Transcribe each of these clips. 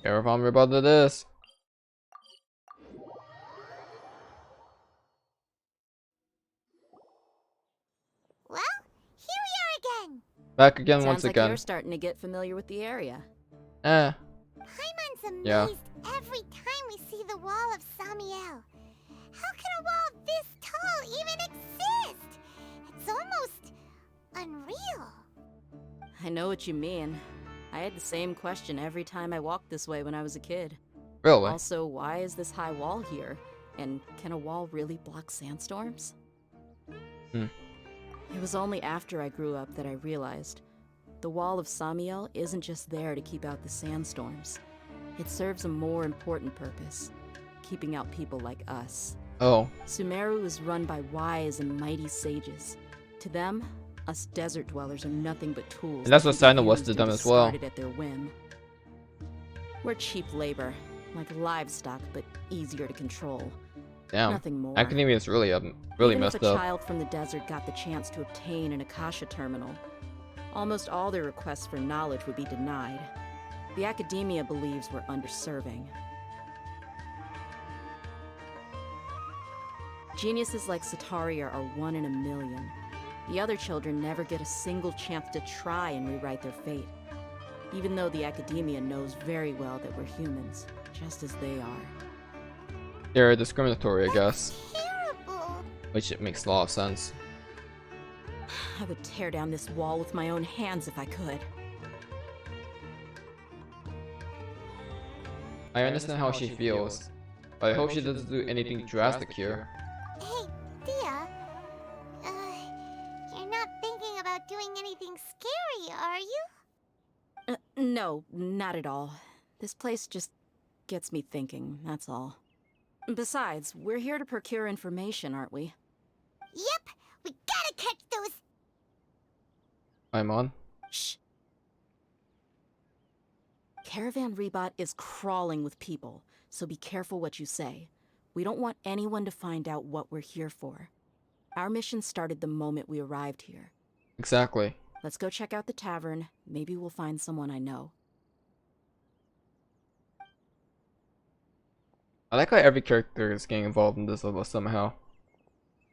Caravan Ribbat it is. Well, here we are again. Back again Sounds once like again. you're starting to get familiar with the area. Paimon's amazed Yeah. every time we see the wall of Samiel. How can a wall this tall even exist? It's almost unreal. I know what you mean. I had the same question every time I walked this way when I was a kid. Really? Also, why is this high wall here? And can a wall really block sandstorms? It was only after I grew up that I realized the wall of Samiel isn't just there to keep out the sandstorms. It serves a more important purpose, keeping out people like us. Oh. Sumeru is run by wise and mighty sages. To them, us desert dwellers are nothing but tools. And that's what that can be Sino was used to and them as well. discarded at their whim. We're cheap labor, like livestock, but easier to control. Damn. Nothing more. Akademiya is really Even messed if a up. child from the desert got the chance to obtain an Akasha terminal, almost all their requests for knowledge would be denied. The Akademiya believes we're underserving. Geniuses like Sataria are one in a million. The other children never get a single chance to try and rewrite their fate, even though the Akademiya knows very well that we're humans, just as they are. They're discriminatory, I guess. Terrible. Which it makes a lot of sense. I would tear down this wall with my own hands if I could. I understand how she feels, but I hope she doesn't do anything drastic here. Hey, Dehya. You're not thinking about doing anything scary, are you? No, not at all. This place just gets me thinking, that's all. Besides, we're here to procure information, aren't we? Yep, we gotta catch those. I'm on. Shh. Caravan Ribbat is crawling with people, so be careful what you say. We don't want anyone to find out what we're here for. Our mission started the moment we arrived here. Exactly. Let's go check out the tavern. Maybe we'll find someone I know. I like how every character is getting involved in this level somehow.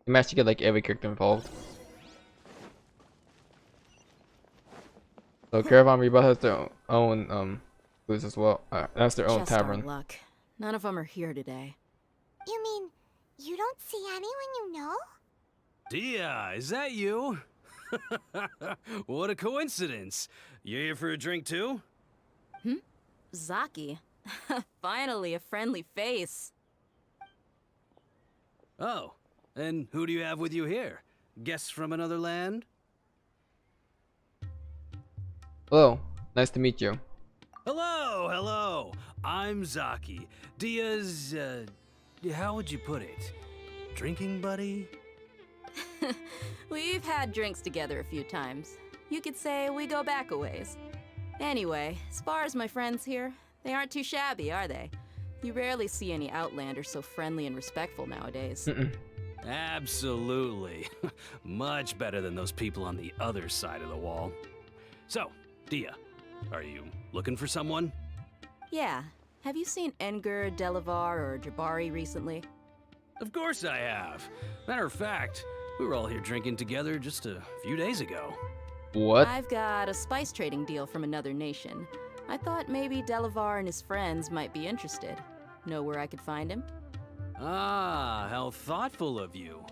You managed to get like every character involved. So Caravan Ribbat has their own booths as well. That's their own Just our tavern. luck. None of them are here today. You mean you don't see anyone you know? Dehya, is that you? What a coincidence. You here for a drink too? Zaki. Finally, a friendly face. Oh, and who do you have with you here? Guests from another land? Hello, nice to meet you. Hello, hello. I'm Zaki. Dehya's, how would you put it? Drinking buddy? We've had drinks together a few times. You could say we go back a ways. Anyway, as far as my friends here, they aren't too shabby, are they? You rarely see any Outlanders so friendly and respectful nowadays. Absolutely. Much better than those people on the other side of the wall. So, Dehya, are you looking for someone? Yeah. Have you seen Engur, Delavar, or Jabari recently? Of course I have. Matter of fact, we were all here drinking together just a few days ago. What? I've got a spice trading deal from another nation. I thought maybe Delavar and his friends might be interested. Know where I could find him? Ah, how thoughtful of you.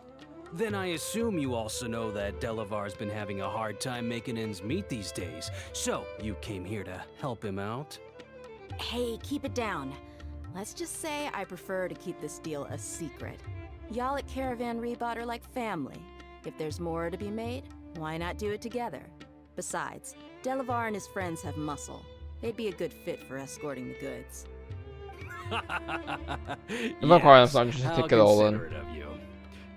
Then I assume you also know that Delavar's been having a hard time making ends meet these days, so you came here to help him out? Hey, keep it down. Let's just say I prefer to keep this deal a secret. Y'all at Caravan Ribbat are like family. If there's more to be made, why not do it together? Besides, Delavar and his friends have muscle. They'd be a good fit for escorting the goods. My part, I'm just how take it all in. considerate of you.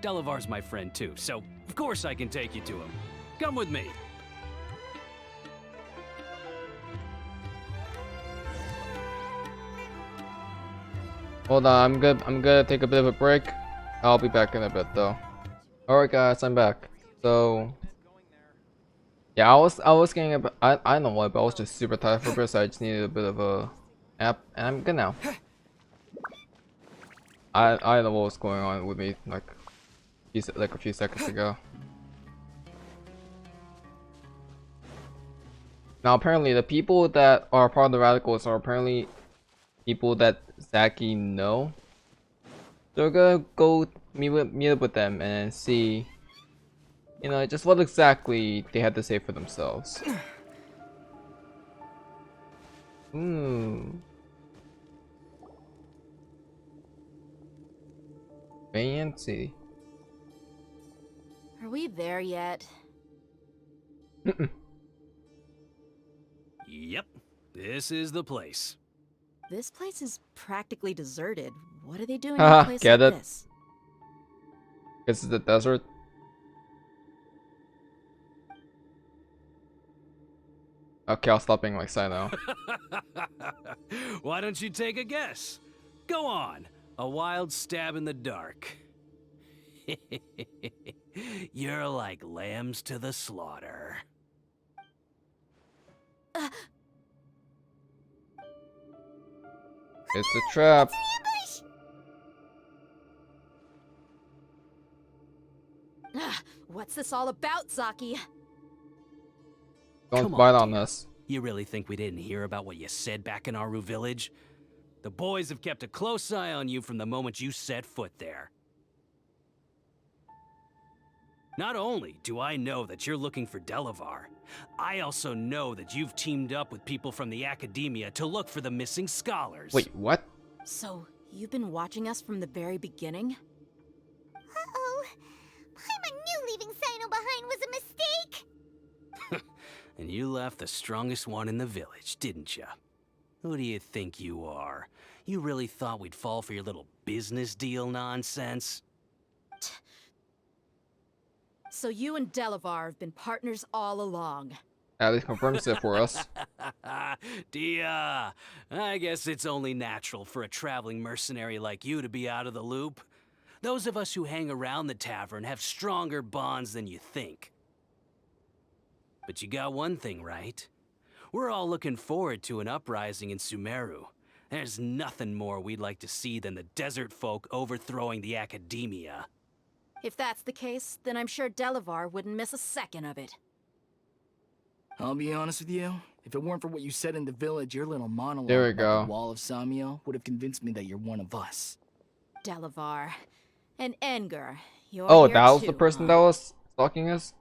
Delavar's my friend too, so of course I can take you to him. Come with me. Hold on, I'm gonna take a bit of a break. I'll be back in a bit though. Alright guys, I'm back. So yeah, I was getting a bit, I don't know why, but I was just super tired for a bit, so I just needed a bit of a Yep, and I'm good now. I don't know what was going on with me like a few seconds ago. Now apparently the people that are part of the radicals are apparently people that Zaki know. So we're gonna go meet up with them and see, you know, just what exactly they had to say for themselves. Fancy. Are we there yet? Yep, this is the place. This place is practically deserted. What are they doing in a Haha, place get like it? this? This is the desert. Okay, I'll stop being like Sino. Why don't you take a guess? Go on, a wild stab in the dark. You're like lambs to the slaughter. It's a trap. What's this all about, Zaki? Don't Come bite on, on us. You really think we didn't hear about what you said back in Aru village? The boys have kept a close eye on you from the moment you set foot there. Not only do I know that you're looking for Delavar, I also know that you've teamed up with people from the Akademiya to look for the missing scholars. Wait, what? So, you've been watching us from the very beginning? Uh-oh. Paimon knew leaving Sino behind was a mistake. And you left the strongest one in the village, didn't you? Who do you think you are? You really thought we'd fall for your little business deal nonsense? So you and Delavar have been partners all along. At least confirms it for us. Dehya, I guess it's only natural for a traveling mercenary like you to be out of the loop. Those of us who hang around the tavern have stronger bonds than you think. But you got one thing right. We're all looking forward to an uprising in Sumeru. There's nothing more we'd like to see than the desert folk overthrowing the Akademiya. If that's the case, then I'm sure Delavar wouldn't miss a second of it. I'll be honest with you. If it weren't for what you said in the village, your little monologue There we about go. the Wall of Samiel would have convinced me that you're one of us. Delavar. And Enger. You're Oh, here that was too, the person huh? that was stalking us?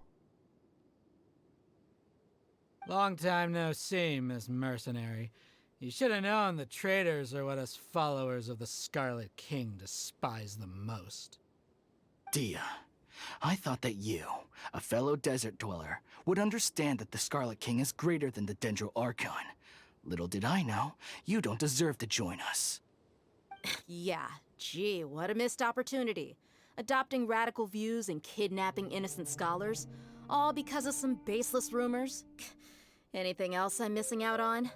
Long time no see, Miss Mercenary. You should have known the traitors are what us followers of the Scarlet King despise the most. Dehya, I thought that you, a fellow desert dweller, would understand that the Scarlet King is greater than the Dendro Archon. Little did I know, you don't deserve to join us. Yeah, gee, what a missed opportunity. Adopting radical views and kidnapping innocent scholars, all because of some baseless rumors. Anything else I'm missing out on?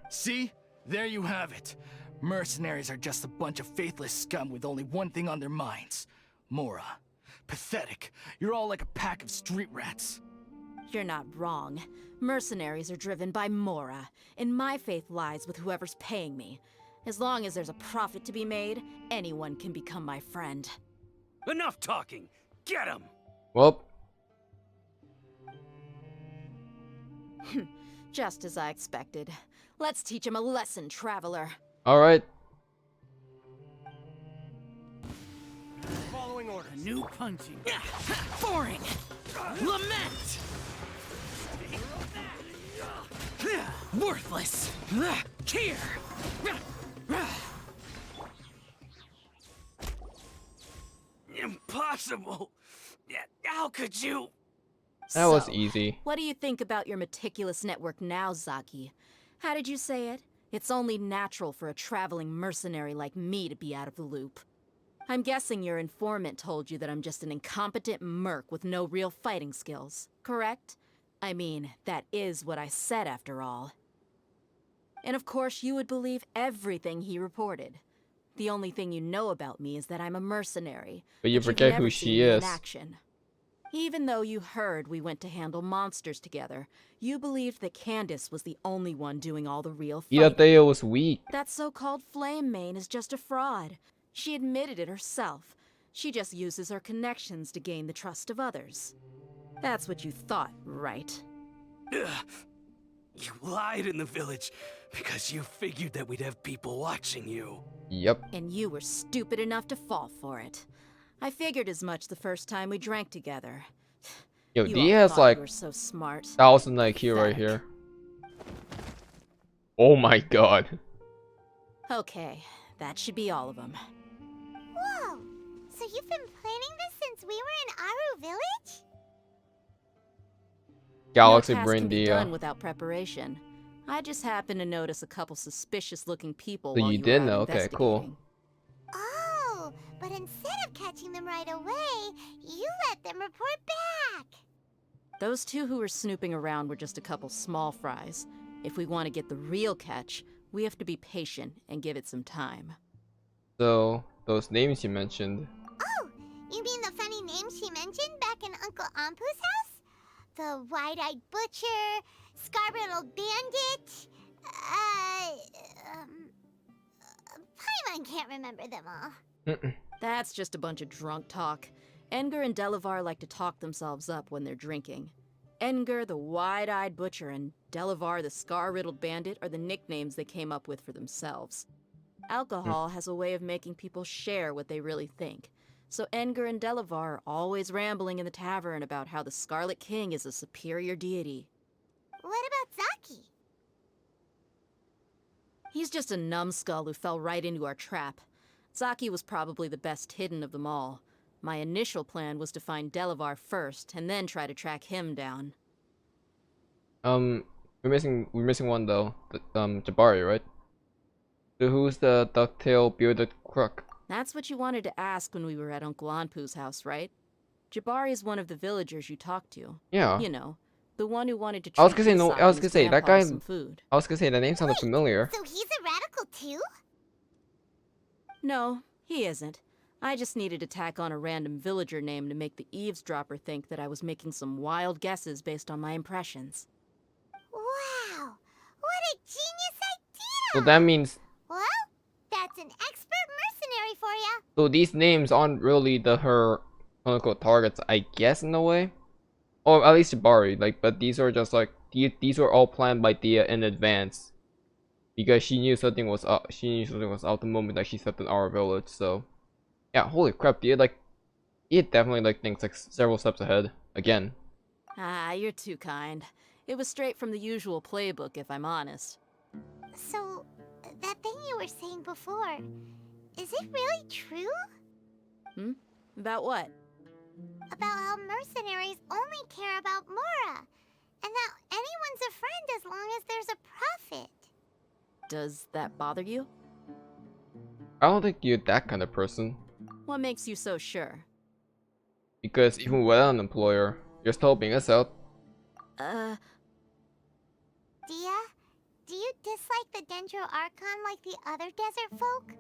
See? There you have it. Mercenaries are just a bunch of faithless scum with only one thing on their minds. Mora. Pathetic. You're all like a pack of street rats. You're not wrong. Mercenaries are driven by Mora, and my faith lies with whoever's paying me. As long as there's a profit to be made, anyone can become my friend. Enough talking! Get him! Well, Just as I expected. Let's teach him a lesson, traveler. alright. Following orders. New punching. Boring! Lament! Worthless! Here! Impossible! How could you? That was So, easy. What do you think about your meticulous network now, Zaki? How did you say it? It's only natural for a traveling mercenary like me to be out of the loop. I'm guessing your informant told you that I'm just an incompetent merc with no real fighting skills, correct? I mean, that is what I said after all. And of course, you would believe everything he reported. The only thing you know about me is that I'm a mercenary. But you you've forget never who seen she me in is. action. Even though you heard we went to handle monsters together, you believed that Candace was the only one doing all the real He thought fighting. Dehya was weak. That so-called flame main is just a fraud. She admitted it herself. She just uses her connections to gain the trust of others. That's what you thought, right? Ugh. You lied in the village because you figured that we'd have people watching you. Yep. And you were stupid enough to fall for it. I figured as much the first time we drank together. Yo, You Dehya all has thought like you were so smart. 1,000 IQ right here. Oh my god. Okay, that should be all of them. Whoa! So you've been planning this since we were in Aru Village? Galaxy No task Brain can be done Dehya. without preparation. I just happened to notice a couple suspicious-looking people So while you you did were out know? Okay, cool. investigating. Oh, but instead of catching them right away, you let them report back. Those two who were snooping around were just a couple small fries. If we want to get the real catch, we have to be patient and give it some time. So, those names you mentioned. Oh, you mean the funny name she mentioned back in Uncle Ampu's house? The wide-eyed butcher, Scarlet Bandit, Paimon can't remember them all. That's just a bunch of drunk talk. Engar and Delavar like to talk themselves up when they're drinking. Engar, the wide-eyed butcher, and Delavar, the scar-riddled bandit, are the nicknames they came up with for themselves. Alcohol has a way of making people share what they really think. So Engar and Delavar are always rambling in the tavern about how the Scarlet King is a superior deity. What about Zaki? He's just a numbskull who fell right into our trap. Zaki was probably the best hidden of them all. My initial plan was to find Delavar first, and then try to track him down. We're missing one though. Jabari, right? So who's the ducktail bearded crook? That's what you wanted to ask when we were at Uncle Anpu's house, right? Jabari is one of the villagers you talked to. Yeah. You know, the one who wanted to I was treat gonna say no. Aesop I was and gonna his say that grandpa guy. to some food. I was gonna say that name sounded familiar. So he's a radical too? No, he isn't. I just needed to tack on a random villager name to make the eavesdropper think that I was making some wild guesses based on my impressions. Wow! What a genius idea! So that means. Well, that's an expert mercenary for ya. So these names aren't really her quote-unquote targets, I guess, in a way. Or at least Jabari. Like, but these are just like these were all planned by Dehya in advance. Because she knew something was up. She knew something was out the moment that she stepped in our village. So, yeah, holy crap, Dehya definitely thinks several steps ahead. Again. Ah, you're too kind. It was straight from the usual playbook, if I'm honest. So, that thing you were saying before, is it really true? About what? About how mercenaries only care about Mora, and that anyone's a friend as long as there's a profit. Does that bother you? I don't think you're that kind of person. What makes you so sure? Because even without an employer, you're still helping us out. Dehya, do you dislike the Dendro Archon like the other desert folk?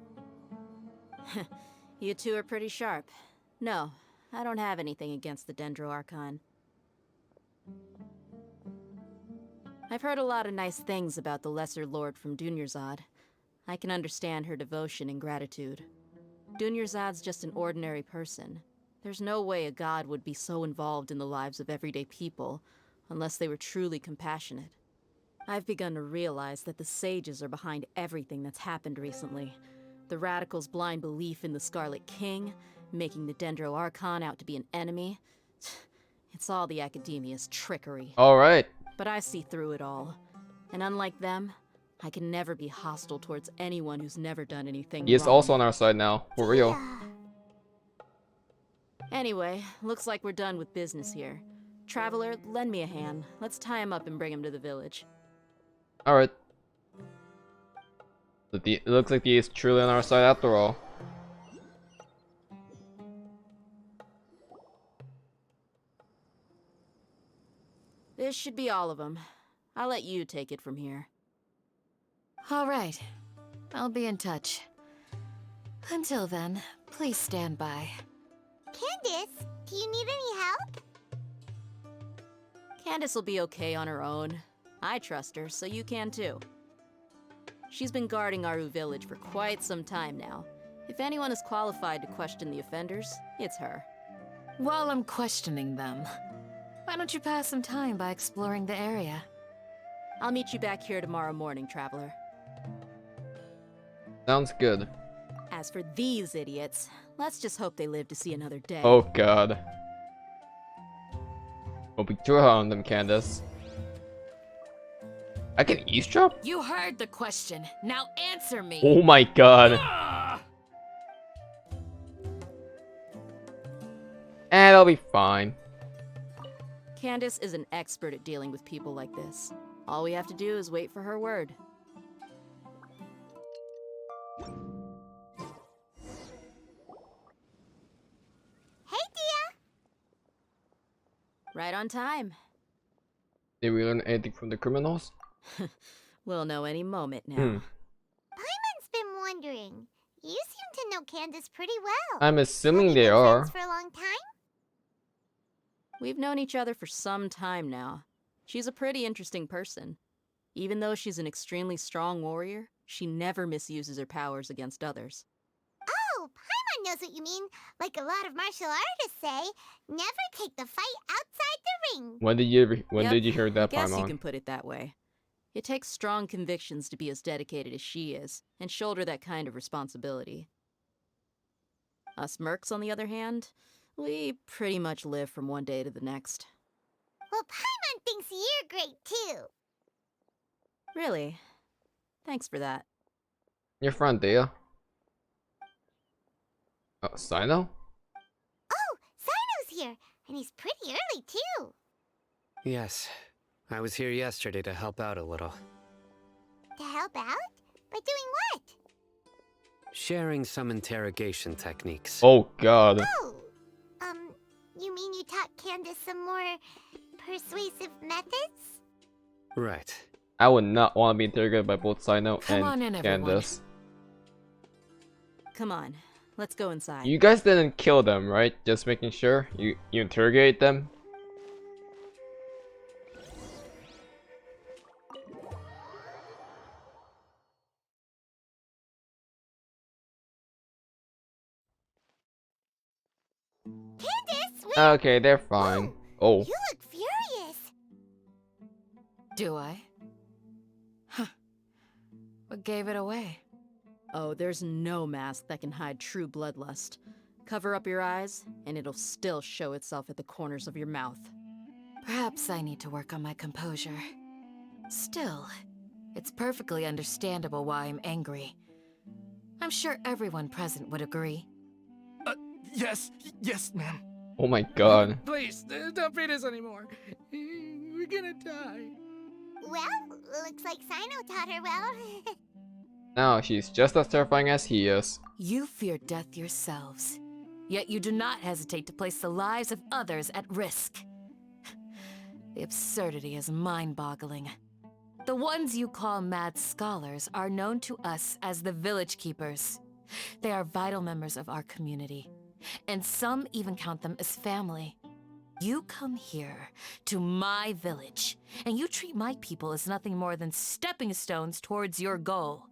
You two are pretty sharp. No, I don't have anything against the Dendro Archon. I've heard a lot of nice things about the Lesser Lord from Dunyarzad. I can understand her devotion and gratitude. Dunyarzad's just an ordinary person. There's no way a god would be so involved in the lives of everyday people, unless they were truly compassionate. I've begun to realize that the sages are behind everything that's happened recently. The radicals' blind belief in the Scarlet King, making the Dendro Archon out to be an enemy. It's all the Akademiya's trickery. Alright. But I see through it all. And unlike them, I can never be hostile towards anyone who's never done anything He is wrong. also on our side now, for real. Dehya. Anyway, looks like we're done with business here. Traveler, lend me a hand. Let's tie him up and bring him to the village. Alright. So it looks like he is truly on our side after all. This should be all of them. I'll let you take it from here. All right. I'll be in touch. Until then, please stand by. Candace, do you need any help? Candace will be okay on her own. I trust her, so you can too. She's been guarding Aru village for quite some time now. If anyone is qualified to question the offenders, it's her. While I'm questioning them, why don't you pass some time by exploring the area? I'll meet you back here tomorrow morning, Traveler. Sounds good. As for these idiots, let's just hope they live to see another day. Oh god. Don't be too hard on them, Candace. I can eavesdrop? You heard the question. Now answer me. Oh my god. And I'll be fine. Candace is an expert at dealing with people like this. All we have to do is wait for her word. Hey, Dehya! Right on time. Did we learn anything from the criminals? We'll know any moment now. Paimon's been wondering. You seem to know Candace pretty well. I'm assuming Have you they been are. friends for a long time? We've known each other for some time now. She's a pretty interesting person. Even though she's an extremely strong warrior, she never misuses her powers against others. Oh, Paimon knows what you mean. Like a lot of martial artists say, never take the fight outside the ring. When did you Yep, did you hear that, I guess you Paimon? can put it that way. It takes strong convictions to be as dedicated as she is, and shoulder that kind of responsibility. Us mercs, on the other hand, we pretty much live from one day to the next. Well, Paimon thinks you're great too. Really? Thanks for that. Your friend, Dehya. Oh, Sino? Oh, Sino's here, and he's pretty early too. Yes. I was here yesterday to help out a little. To help out? By doing what? Sharing some interrogation techniques. Oh god. Oh, you mean you taught Candace some more persuasive methods? Right. I would not want to be interrogated by both Sino Come on and in, everyone. Candace. Come on, let's go inside. You guys didn't kill them, right? Just making sure you interrogate them. Candace, wait! Okay, they're fine. Oh, You look furious. Do I? Huh. What gave it away? Oh, there's no mask that can hide true bloodlust. Cover up your eyes, and it'll still show itself at the corners of your mouth. Perhaps I need to work on my composure. Still, it's perfectly understandable why I'm angry. I'm sure everyone present would agree. Yes, ma'am. oh my god. Please, don't beat us anymore. We're gonna die. Well, looks like Sino taught her well. Now she's just as terrifying as he is. You fear death yourselves, yet you do not hesitate to place the lives of others at risk. The absurdity is mind-boggling. The ones you call mad scholars are known to us as the Village Keepers. They are vital members of our community, and some even count them as family. You come here, to my village, and you treat my people as nothing more than stepping stones towards your goal.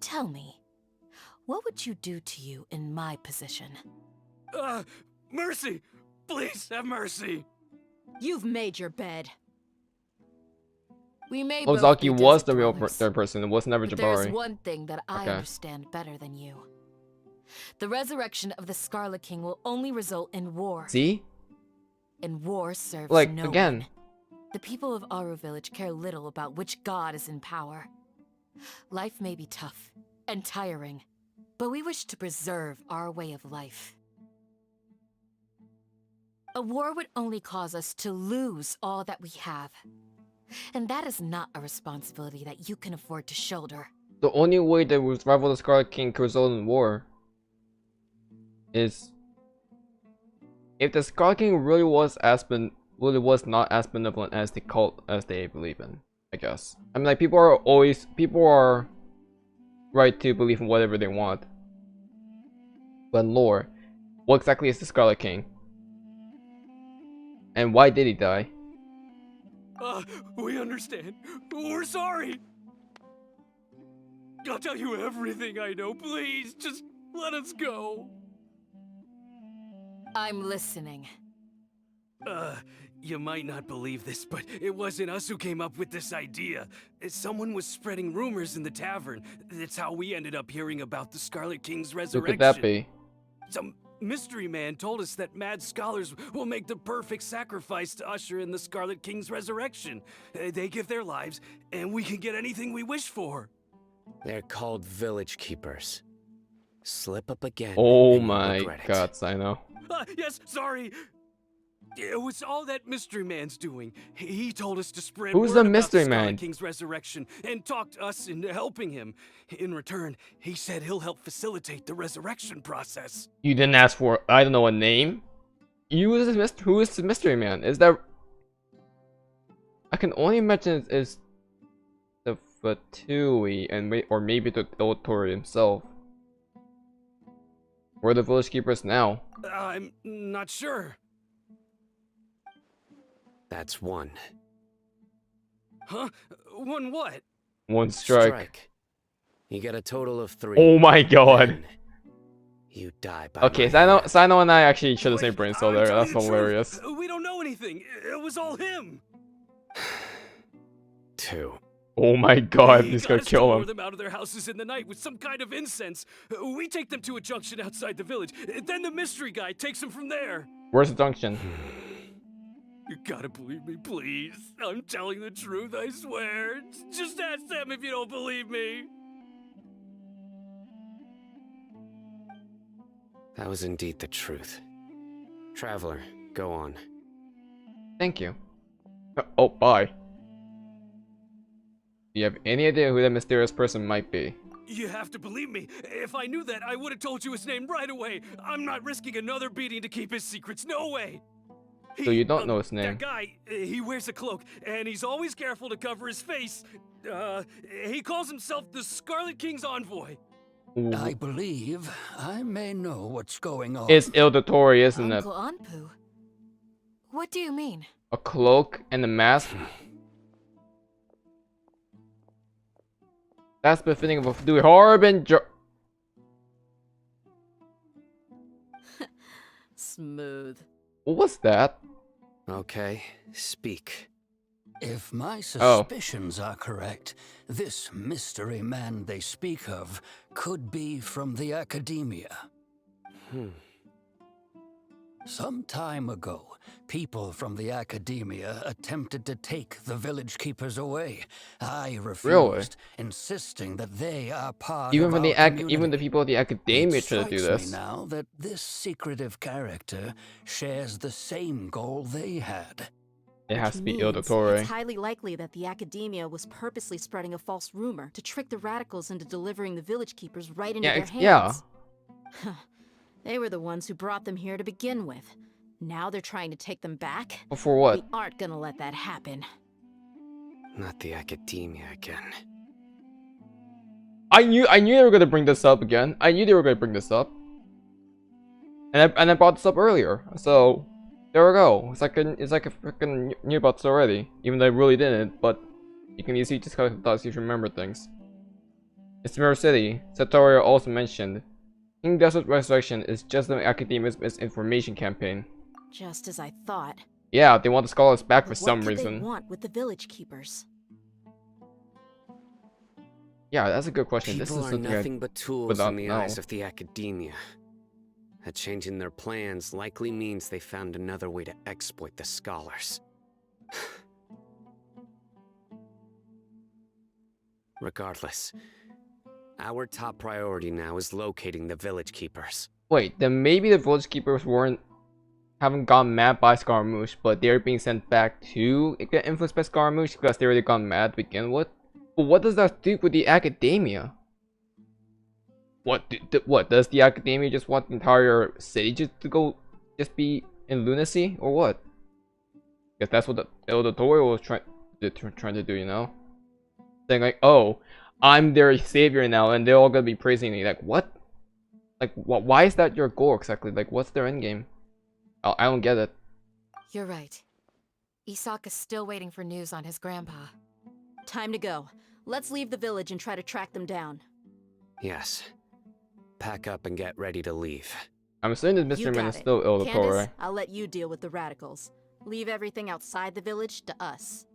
Tell me, what would you do to you in my position? Mercy! Please have mercy! You've made your bed. We may Oh, both Zaki be was the desert real dwellers, third person. It was never but there's Jabari. one thing that I Okay. understand better than you. The resurrection of the Scarlet King will only result in war. See? And war serves Like, no again. one. The people of Aru Village care little about which god is in power. Life may be tough and tiring, but we wish to preserve our way of life. A war would only cause us to lose all that we have. And that is not a responsibility that you can afford to shoulder. The only way that would rival the Scarlet King could result in war is if the Scarlet King really was not as benevolent as the cult as they believe in, I guess. I mean, like, people are right to believe in whatever they want. But in lore, what exactly is the Scarlet King? And why did he die? We understand. We're sorry. I'll tell you everything I know. Please, just let us go. I'm listening. You might not believe this, but it wasn't us who came up with this idea. Someone was spreading rumors in the tavern. That's how we ended up hearing about the Scarlet King's Who resurrection. could that be? Some mystery man told us that mad scholars will make the perfect sacrifice to usher in the Scarlet King's resurrection. They give their lives, and we can get anything we wish for. They're called village keepers. Slip up again. Oh and you'll my regret it. god, I know. Yes, sorry. It was all that mystery man's doing. He told us to spread Who's word the about mystery the Scarlet man? King's resurrection and talked us into helping him. In return, he said he'll help facilitate the resurrection process. You didn't ask for, I don't know, a name? Who is the mystery man? Is that... I can only imagine it's the Fatui, or maybe the Auditor himself. Where are the village keepers now? I'm not sure. That's one. Huh? One what? One strike. You get a total of 3. Oh my god. Then you die by Okay, my hand. Sino and I actually share the same Wait, brain cell I'm there. telling That's the truth. hilarious. We don't know anything. It was all him. 2. Oh my god, He he's got gonna us to kill lure him. them out of their houses in the night with some kind of incense. We take them to a junction outside the village. Then the mystery guy takes them from there. Where's the junction? You gotta believe me, please. I'm telling the truth, I swear. Just ask them if you don't believe me. That was indeed the truth. Traveler, go on. Thank you. Oh, bye. Do you have any idea who that mysterious person might be? You have to believe me. If I knew that, I would have told you his name right away. I'm not risking another beating to keep his secrets. No way. So you don't know his name? That guy, he wears a cloak, and he's always careful to cover his face. He calls himself the Scarlet King's envoy. I believe I may know what's going on. It's Auditor, isn't it? Uncle Anpu? What do you mean? A cloak and a mask? That's befitting of a do harbinger. Smooth. What was that? Okay, speak. If my Oh. suspicions are correct, this mystery man they speak of could be from the Akademiya. Some time ago, people from the Akademiya attempted to take the village keepers away. I refused, insisting that they are part Even of when our even the community. people of the Academia It try to do strikes this. me now that this secretive character shares the same goal they had. It has Which to be means Auditor. It's highly likely that the Academia was purposely spreading a false rumor to trick the radicals into delivering the village keepers right into their hands. Yeah. They were the ones who brought them here to begin with. Now they're trying to take them back? But for what? We aren't gonna let that happen. Not the Akademiya again. I knew they were gonna bring this up again. I knew they were gonna bring this up. And I brought this up earlier. So there we go. It's like a freaking knew about this already. Even though I really didn't, but you can easily just kind of thoughts if you remember things. It's Mirror City. Satoria also mentioned King Desert's resurrection is just the Academia's misinformation campaign. Just as I thought. Yeah, they want the scholars back for But some what could reason. they want with the village keepers? Yeah, that's a good question. People This is are something nothing but tools without in the know. eyes of the Akademiya. A change in their plans likely means they found another way to exploit the scholars. Regardless, our top priority now is locating the village keepers. Wait, then maybe the village keepers haven't gone mad by Scaramouche, but they're being sent back to get influenced by Scaramouche because they already gone mad to begin with. But what does that do with the Academia? What does the Academia just want the entire city just to be in lunacy or what? Because that's what the Auditor was trying to do, you know? Saying like, oh, I'm their savior now, and they're all gonna be praising me. Like what? Like what? Why is that your goal exactly? Like what's their end game? I don't get it. You're right. Isaka's still waiting for news on his grandpa. Time to go. Let's leave the village and try to track them down. Yes. Pack up and get ready to leave. I'm assuming this You mystery man got is it. still ill to pull, Candace, right? I'll let you deal with the radicals. Leave everything outside the village to us.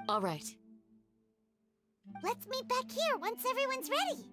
All right. Let's meet back here once everyone's ready.